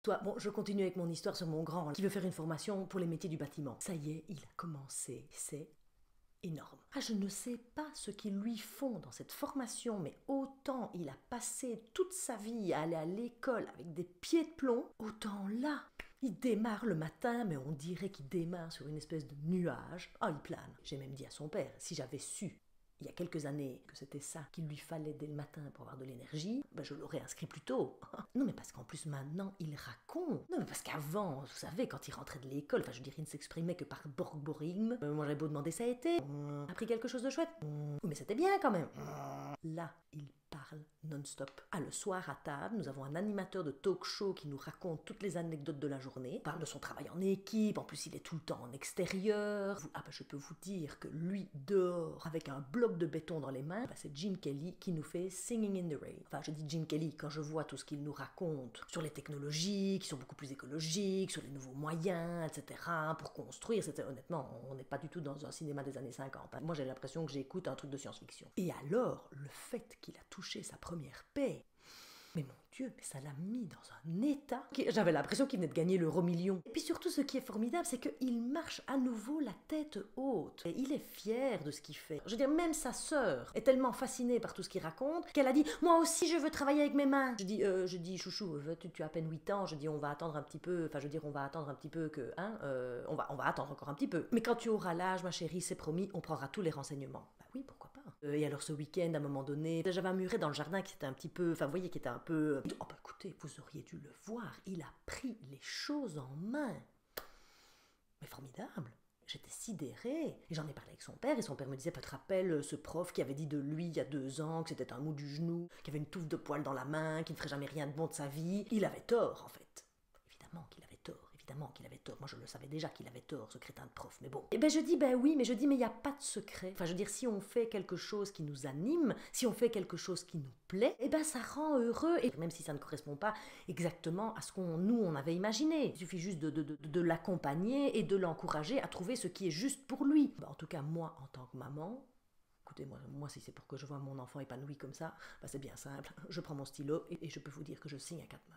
toi, bon, je continue avec mon histoire sur mon grand qui veut faire une formation pour les métiers du bâtiment. Ça y est, il a commencé, c'est énorme. Ah, je ne sais pas ce qu'ils lui font dans cette formation, mais autant il a passé toute sa vie à aller à l'école avec des pieds de plomb, autant là, il démarre le matin, mais on dirait qu'il démarre sur une espèce de nuage. Ah, il plane. J'ai même dit à son père, si j'avais su il y a quelques années que c'était ça qu'il lui fallait dès le matin pour avoir de l'énergie, ben je l'aurais inscrit plus tôt. Non mais parce qu'en plus maintenant il raconte. Non mais parce qu'avant, vous savez, quand il rentrait de l'école, enfin je veux dire, il ne s'exprimait que par borborigme. Moi j'avais beau demander ça a été. Appris quelque chose de chouette. Oui mais c'était bien quand même. Là, il parle non-stop. Ah, le soir à table, nous avons un animateur de talk show qui nous raconte toutes les anecdotes de la journée. Il parle de son travail en équipe, en plus il est tout le temps en extérieur. Ah ben je peux vous dire que lui, dehors, avec un bloc de béton dans les mains, ben, c'est Jim Kelly qui nous fait Singing in the Rain. Enfin, je dis Jim Kelly quand je vois tout ce qu'il nous raconte sur les technologies, qui sont beaucoup plus écologiques, sur les nouveaux moyens, etc. pour construire. Honnêtement, on n'est pas du tout dans un cinéma des années 50. Moi j'ai l'impression que j'écoute un truc de science-fiction. Et alors, le fait qu'il a touché sa première paix, mais mon Dieu, mais ça l'a mis dans un état. J'avais l'impression qu'il venait de gagner l'euro-million. Et puis surtout, ce qui est formidable, c'est qu'il marche à nouveau la tête haute. Et il est fier de ce qu'il fait. Je veux dire, même sa sœur est tellement fascinée par tout ce qu'il raconte qu'elle a dit « Moi aussi, je veux travailler avec mes mains !» Je dis chouchou, tu as à peine 8 ans. Je dis, on va attendre un petit peu. Enfin, je veux dire, on va attendre un petit peu que... Hein, on va attendre encore un petit peu. Mais quand tu auras l'âge, ma chérie, c'est promis, on prendra tous les renseignements. Bah oui, pourquoi pas. Et alors, ce week-end, à un moment donné, j'avais un muret dans le jardin qui était un petit peu... Enfin, vous voyez, qui était un peu... Oh bah écoutez, vous auriez dû le voir, il a pris les choses en main. Mais formidable. J'étais sidérée. Et j'en ai parlé avec son père, et son père me disait, tu te rappelles ce prof qui avait dit de lui il y a 2 ans que c'était un mou du genou, qui avait une touffe de poils dans la main, qui ne ferait jamais rien de bon de sa vie. Il avait tort, en fait. Évidemment qu'il avait tort, évidemment qu'il avait tort. Moi, je le savais déjà qu'il avait tort, ce crétin de prof, mais bon. Et ben je dis, ben oui, mais je dis, mais il n'y a pas de secret. Enfin, je veux dire, si on fait quelque chose qui nous anime, si on fait quelque chose qui nous plaît, et ben ça rend heureux. Et même si ça ne correspond pas exactement à ce on avait imaginé. Il suffit juste de l'accompagner et de l'encourager à trouver ce qui est juste pour lui. Ben, en tout cas, moi, en tant que maman, écoutez, moi si c'est pour que je vois mon enfant épanoui comme ça, ben c'est bien simple. Je prends mon stylo et je peux vous dire que je signe à 4 mains.